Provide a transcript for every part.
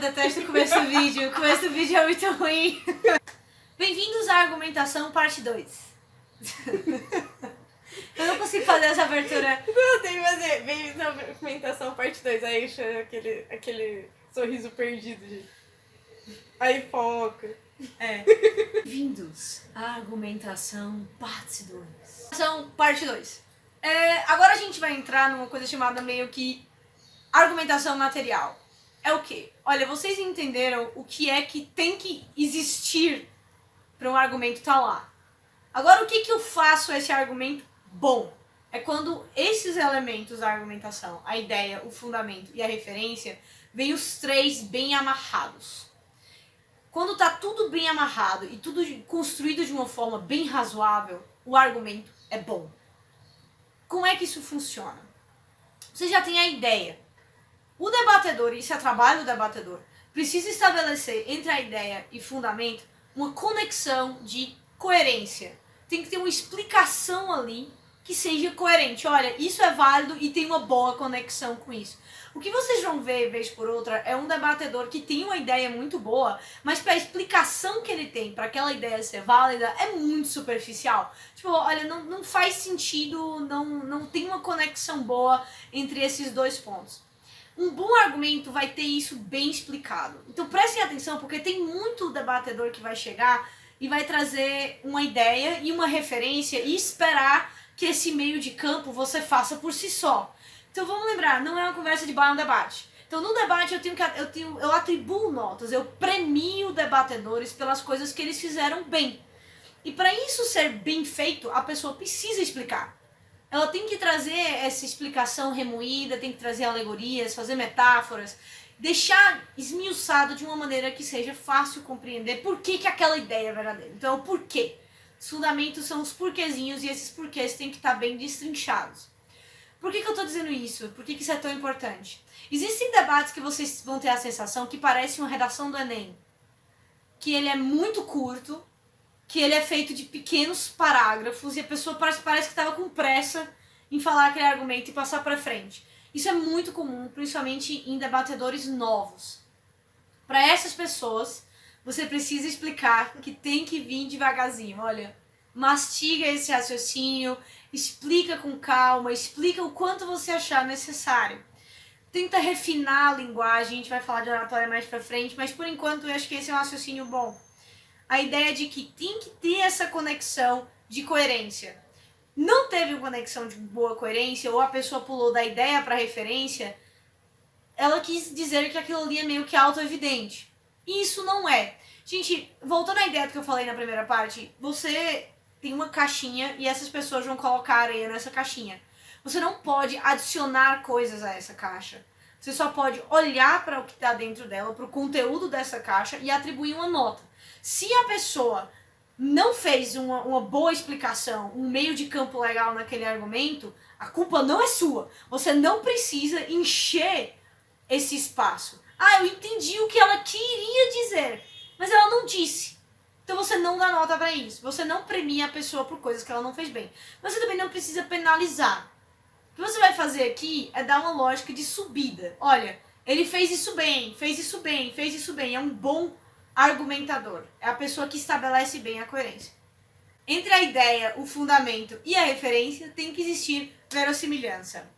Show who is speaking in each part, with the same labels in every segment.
Speaker 1: detesto o começo do vídeo. O começo do vídeo é muito ruim. Bem-vindos à argumentação parte 2. Eu não consigo fazer essa abertura.
Speaker 2: Não, tem que fazer bem-vindos à argumentação parte 2. Aí chama aquele sorriso perdido, gente. Aí foca.
Speaker 1: Bem-vindos à argumentação parte 2. Parte 2. Agora a gente vai entrar numa coisa chamada meio que argumentação material. É o quê? Olha, vocês entenderam o que é que tem que existir para um argumento estar lá. Agora, o que eu faço esse argumento bom? É quando esses elementos da argumentação, a ideia, o fundamento e a referência, vêm os três bem amarrados. Quando tá tudo bem amarrado e tudo construído de uma forma bem razoável, o argumento é bom. Como é que isso funciona? Você já tem a ideia. O debatedor, isso é trabalho do debatedor, precisa estabelecer entre a ideia e fundamento uma conexão de coerência. Tem que ter uma explicação ali que seja coerente. Olha, isso é válido e tem uma boa conexão com isso. O que vocês vão ver, vez por outra, é um debatedor que tem uma ideia muito boa, mas para a explicação que ele tem para aquela ideia ser válida é muito superficial. Tipo, olha, não faz sentido, não tem uma conexão boa entre esses dois pontos. Um bom argumento vai ter isso bem explicado. Então prestem atenção, porque tem muito debatedor que vai chegar e vai trazer uma ideia e uma referência e esperar que esse meio de campo você faça por si só. Então vamos lembrar, não é uma conversa de bar, é um debate. Então no debate eu atribuo notas, eu premio debatedores pelas coisas que eles fizeram bem. E para isso ser bem feito, a pessoa precisa explicar. Ela tem que trazer essa explicação remoída, tem que trazer alegorias, fazer metáforas, deixar esmiuçado de uma maneira que seja fácil compreender por que aquela ideia é verdadeira. Então, o porquê. Os fundamentos são os porquezinhos e esses porquês têm que estar bem destrinchados. Por que eu estou dizendo isso? Por que isso é tão importante? Existem debates que vocês vão ter a sensação que parece uma redação do Enem. Que ele é muito curto, que ele é feito de pequenos parágrafos e a pessoa parece que estava com pressa em falar aquele argumento e passar para frente. Isso é muito comum, principalmente em debatedores novos. Para essas pessoas, você precisa explicar que tem que vir devagarzinho. Olha, mastiga esse raciocínio, explica com calma, explica o quanto você achar necessário. Tenta refinar a linguagem, a gente vai falar de oratória mais para frente, mas por enquanto eu acho que esse é um raciocínio bom. A ideia de que tem que ter essa conexão de coerência. Não teve uma conexão de boa coerência, ou a pessoa pulou da ideia para a referência, ela quis dizer que aquilo ali é meio que auto-evidente. E isso não é. Gente, voltando à ideia que eu falei na primeira parte, você tem uma caixinha e essas pessoas vão colocar areia nessa caixinha. Você não pode adicionar coisas a essa caixa. Você só pode olhar para o que está dentro dela, para o conteúdo dessa caixa e atribuir uma nota. Se a pessoa não fez uma boa explicação, um meio de campo legal naquele argumento, a culpa não é sua. Você não precisa encher esse espaço. Eu entendi o que ela queria dizer, mas ela não disse. Então você não dá nota para isso. Você não premia a pessoa por coisas que ela não fez bem. Mas você também não precisa penalizar. O que você vai fazer aqui é dar uma lógica de subida. Olha, ele fez isso bem, fez isso bem, fez isso bem. É um bom argumentador. É a pessoa que estabelece bem a coerência. Entre a ideia, o fundamento e a referência tem que existir verossimilhança.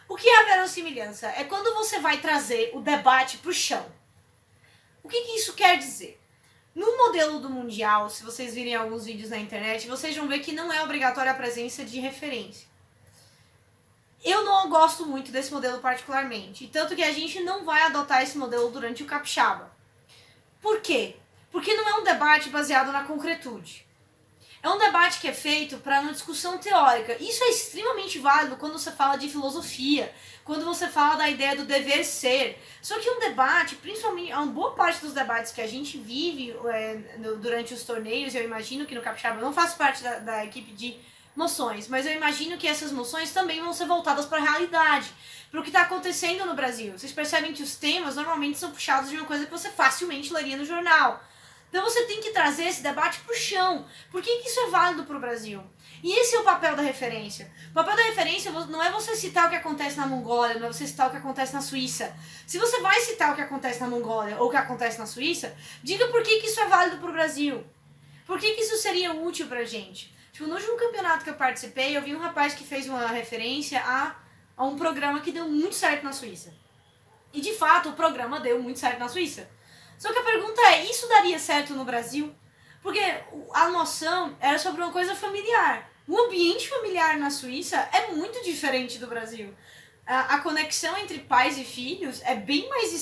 Speaker 1: O que é a verossimilhança? É quando você vai trazer o debate para o chão. O que isso quer dizer? No modelo do Mundial, se vocês virem alguns vídeos na internet, vocês vão ver que não é obrigatória a presença de referência. Eu não gosto muito desse modelo particularmente, tanto que a gente não vai adotar esse modelo durante o capixaba. Por quê? Porque não é um debate baseado na concretude. É um debate que é feito para uma discussão teórica. Isso é extremamente válido quando você fala de filosofia, quando você fala da ideia do dever ser. Só que um debate, principalmente, uma boa parte dos debates que a gente vive durante os torneios, eu imagino que no capixaba eu não faço parte da equipe de noções, mas eu imagino que essas noções também vão ser voltadas para a realidade, para o que está acontecendo no Brasil. Vocês percebem que os temas normalmente são puxados de uma coisa que você facilmente leria no jornal. Então você tem que trazer esse debate para o chão. Por que isso é válido para o Brasil? E esse é o papel da referência. O papel da referência não é você citar o que acontece na Mongólia, não é você citar o que acontece na Suíça. Se você vai citar o que acontece na Mongólia ou o que acontece na Suíça, diga por que isso é válido para o Brasil. Por que isso seria útil pra gente? Tipo, no último campeonato que eu participei, eu vi um rapaz que fez uma referência a um programa que deu muito certo na Suíça. E de fato, o programa deu muito certo na Suíça. Só que a pergunta é, isso daria certo no Brasil? Porque a noção era sobre uma coisa familiar. O ambiente familiar na Suíça é muito diferente do Brasil. A conexão entre pais e filhos é bem mais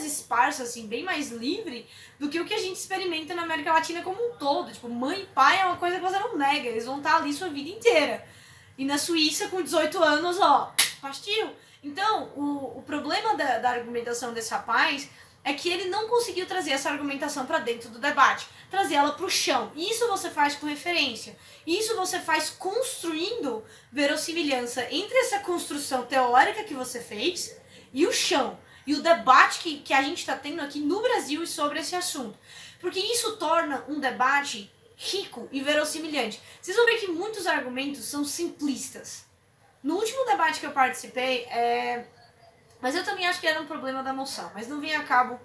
Speaker 1: esparsa, assim, bem mais livre do que o que a gente experimenta na América Latina como um todo. Tipo, mãe e pai é uma coisa que você não nega, eles vão estar ali sua vida inteira. E na Suíça, com 18 anos, ó, pastil. Então, o problema da argumentação desse rapaz é que ele não conseguiu trazer essa argumentação para dentro do debate, trazer ela para o chão. E isso você faz com referência. Isso você faz construindo verossimilhança entre essa construção teórica que você fez e o chão. E o debate que a gente está tendo aqui no Brasil sobre esse assunto. Porque isso torna um debate rico e verossimilhante. Vocês vão ver que muitos argumentos são simplistas. No último debate que eu participei, mas eu também acho que era um problema da moção, mas não vinha a cabo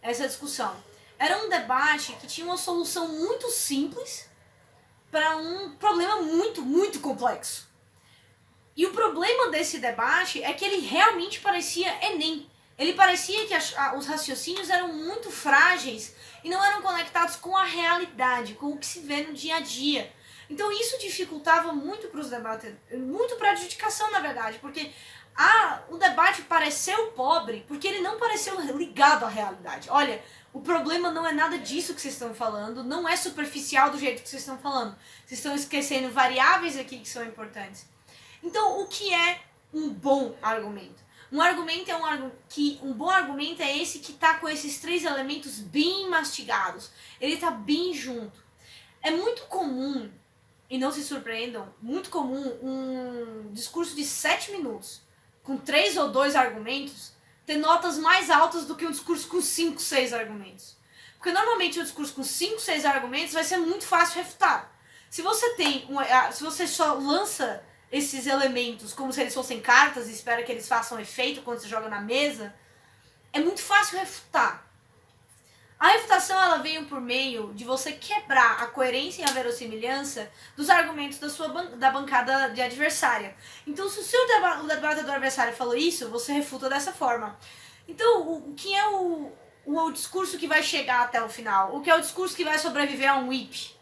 Speaker 1: essa discussão. Era um debate que tinha uma solução muito simples para um problema muito, muito complexo. E o problema desse debate é que ele realmente parecia Enem. Ele parecia que os raciocínios eram muito frágeis e não eram conectados com a realidade, com o que se vê no dia a dia. Então isso dificultava muito para os debates, muito para a adjudicação, na verdade, porque o debate pareceu pobre porque ele não pareceu ligado à realidade. Olha, o problema não é nada disso que vocês estão falando, não é superficial do jeito que vocês estão falando. Vocês estão esquecendo variáveis aqui que são importantes. Então, o que é um bom argumento? Um bom argumento é esse que está com esses 3 elementos bem mastigados. Ele está bem junto. É muito comum, e não se surpreendam, muito comum um discurso de 7 minutos com 3 ou 2 argumentos, ter notas mais altas do que um discurso com 5, 6 argumentos. Porque normalmente um discurso com 5, 6 argumentos vai ser muito fácil refutar. Se você só lança esses elementos como se eles fossem cartas e espera que eles façam efeito quando você joga na mesa, é muito fácil refutar. A refutação ela veio por meio de você quebrar a coerência e a verossimilhança dos argumentos da bancada de adversária. Então, se o debatedor adversário falou isso, você refuta dessa forma. Então, o que é o discurso que vai chegar até o final? O que é o discurso que vai sobreviver a um whip?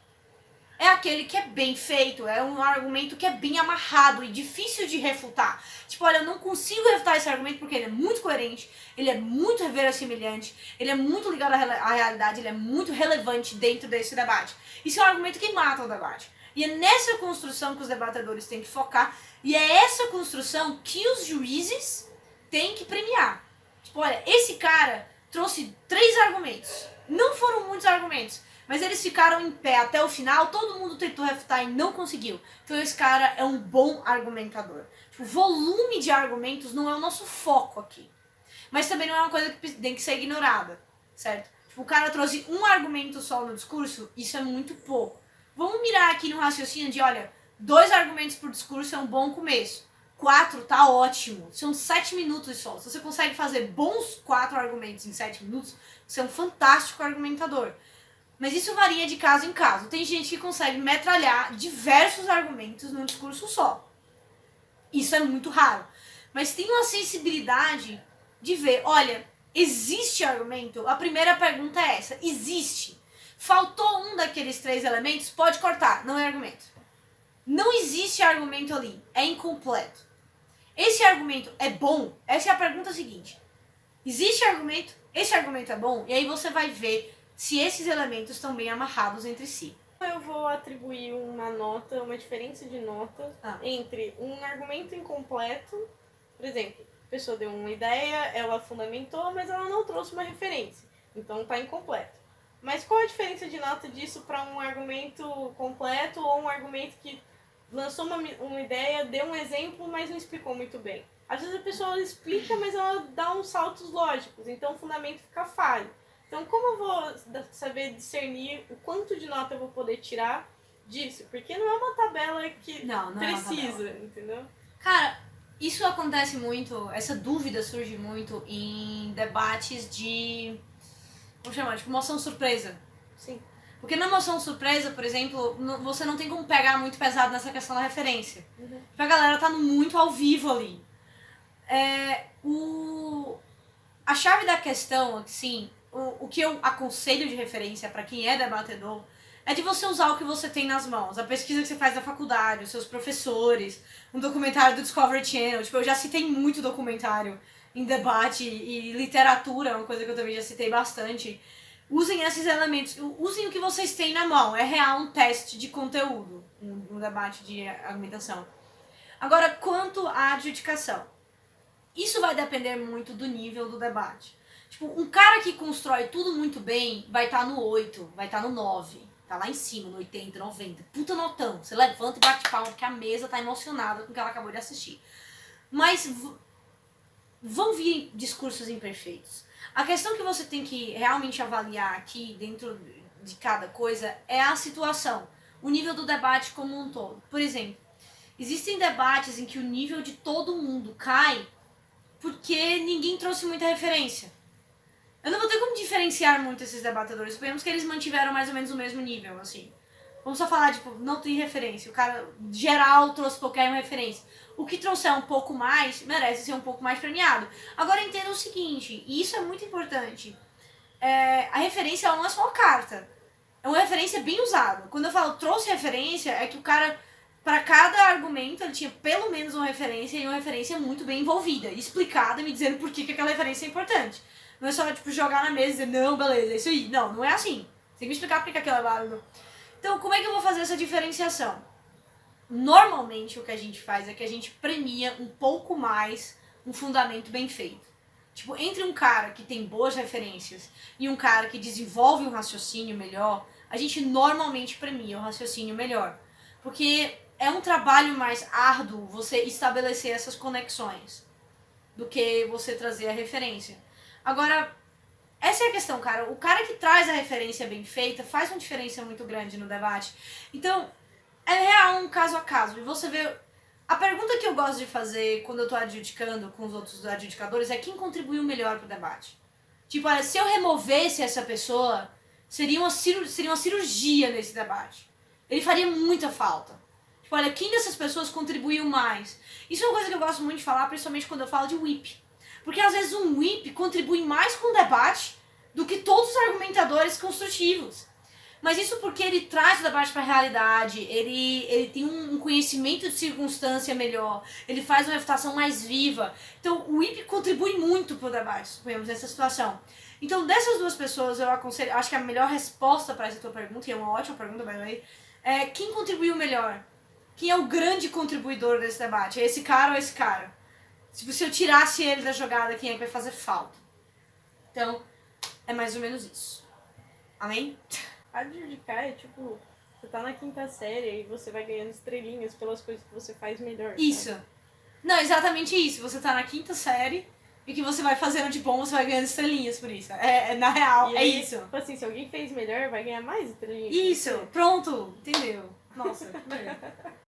Speaker 1: É aquele que é bem feito, é um argumento que é bem amarrado e difícil de refutar. Tipo, olha, eu não consigo refutar esse argumento porque ele é muito coerente, ele é muito verossimilhante, ele é muito ligado à realidade, ele é muito relevante dentro desse debate. Isso é um argumento que mata o debate. E é nessa construção que os debatedores têm que focar, e é essa construção que os juízes têm que premiar. Tipo, olha, esse cara trouxe 3 argumentos. Não foram muitos argumentos, mas eles ficaram em pé até o final, todo mundo tentou refutar e não conseguiu. Então esse cara é um bom argumentador. Tipo, o volume de argumentos não é o nosso foco aqui. Mas também não é uma coisa que tem que ser ignorada, certo? Tipo, o cara trouxe um argumento só no discurso, isso é muito pouco. Vamos mirar aqui no raciocínio de, olha, 2 argumentos por discurso é um bom começo. 4 tá ótimo. São 7 minutos só. Se você consegue fazer bons 4 argumentos em 7 minutos, você é um fantástico argumentador. Mas isso varia de caso em caso. Tem gente que consegue metralhar diversos argumentos num discurso só. Isso é muito raro. Mas tem uma sensibilidade de ver, olha, existe argumento? A primeira pergunta é essa, existe? Faltou um daqueles 3 elementos? Pode cortar, não é argumento. Não existe argumento ali, é incompleto. Esse argumento é bom? Essa é a pergunta seguinte. Existe argumento? Esse argumento é bom? E aí você vai ver se esses elementos estão bem amarrados entre si.
Speaker 2: Eu vou atribuir uma diferença de nota entre um argumento incompleto, por exemplo, a pessoa deu uma ideia, ela fundamentou, mas ela não trouxe uma referência, então está incompleto. Mas qual a diferença de nota disso para um argumento completo ou um argumento que lançou uma ideia, deu um exemplo, mas não explicou muito bem? Às vezes a pessoa explica, mas ela dá uns saltos lógicos, então o fundamento fica falho. Então, como eu vou saber discernir o quanto de nota eu vou poder tirar disso? Porque não é uma tabela que
Speaker 1: não
Speaker 2: precisa, entendeu?
Speaker 1: Cara, isso acontece muito, essa dúvida surge muito em debates de, vamos chamar, tipo moção surpresa.
Speaker 2: Sim.
Speaker 1: Porque na moção surpresa, por exemplo, você não tem como pegar muito pesado nessa questão da referência.
Speaker 2: Uhum.
Speaker 1: Porque a galera tá muito ao vivo ali. A chave da questão, assim, o que eu aconselho de referência para quem é debatedor é de você usar o que você tem nas mãos. A pesquisa que você faz na faculdade, os seus professores, um documentário do Discovery Channel. Tipo, eu já citei muito documentário em debate e literatura, uma coisa que eu também já citei bastante. Usem esses elementos, usem o que vocês têm na mão. É real um teste de conteúdo, um debate de argumentação. Agora, quanto à adjudicação. Isso vai depender muito do nível do debate. Tipo, um cara que constrói tudo muito bem vai estar no 8, vai estar no 9. Tá lá em cima, no 80, 90. Puta notão. Você levanta e bate palma porque a mesa tá emocionada com o que ela acabou de assistir. Mas vão vir discursos imperfeitos. A questão que você tem que realmente avaliar aqui, dentro de cada coisa, é a situação. O nível do debate como um todo. Por exemplo, existem debates em que o nível de todo mundo cai porque ninguém trouxe muita referência. Eu não vou ter como diferenciar muito esses debatedores. Suponhamos que eles mantiveram mais ou menos o mesmo nível, assim. Vamos só falar, tipo, não tem referência. O cara, geral, trouxe qualquer referência. O que trouxer um pouco mais, merece ser um pouco mais premiado. Agora, entenda o seguinte, e isso é muito importante. A referência, ela não é só uma carta. É uma referência bem usada. Quando eu falo trouxe referência, é que o cara... Para cada argumento, ele tinha pelo menos uma referência, e uma referência muito bem envolvida, explicada, me dizendo por que aquela referência é importante. Não é só, tipo, jogar na mesa e dizer, não, beleza, é isso aí. Não, não é assim. Você tem que me explicar por que aquilo é válido. Então, como é que eu vou fazer essa diferenciação? Normalmente, o que a gente faz é que a gente premia um pouco mais um fundamento bem feito. Tipo, entre um cara que tem boas referências e um cara que desenvolve um raciocínio melhor, a gente normalmente premia o raciocínio melhor. Porque é um trabalho mais árduo você estabelecer essas conexões do que você trazer a referência. Agora, essa é a questão, cara. O cara que traz a referência bem feita faz uma diferença muito grande no debate. Então, é real um caso a caso. E você vê... A pergunta que eu gosto de fazer quando eu tô adjudicando com os outros adjudicadores é quem contribuiu melhor pro debate. Tipo, olha, se eu removesse essa pessoa, seria uma cirurgia nesse debate. Ele faria muita falta. Tipo, olha, quem dessas pessoas contribuiu mais? Isso é uma coisa que eu gosto muito de falar, principalmente quando eu falo de whip. Porque às vezes um whip contribui mais com o debate do que todos os argumentadores construtivos. Mas isso porque ele traz o debate para a realidade, ele tem um conhecimento de circunstância melhor, ele faz uma refutação mais viva. Então o whip contribui muito para o debate, suponhamos, nessa situação. Então dessas duas pessoas eu aconselho, acho que a melhor resposta para essa tua pergunta, e é uma ótima pergunta, by the way, é quem contribuiu melhor? Quem é o grande contribuidor desse debate? É esse cara ou esse cara? Tipo, se eu tirasse ele da jogada, quem é que vai fazer falta? Então, é mais ou menos isso. Amém?
Speaker 2: Adjudicar é tipo, você tá na 5ª série e você vai ganhando estrelinhas pelas coisas que você faz melhor.
Speaker 1: Isso.
Speaker 2: Sabe?
Speaker 1: Não, exatamente isso. Você tá na 5ª série e o que você vai fazendo de bom, você vai ganhando estrelinhas por isso. Na real,
Speaker 2: e aí,
Speaker 1: é isso.
Speaker 2: Tipo assim, se alguém fez melhor, vai ganhar mais estrelinhas.
Speaker 1: Isso, pronto, entendeu? Nossa, que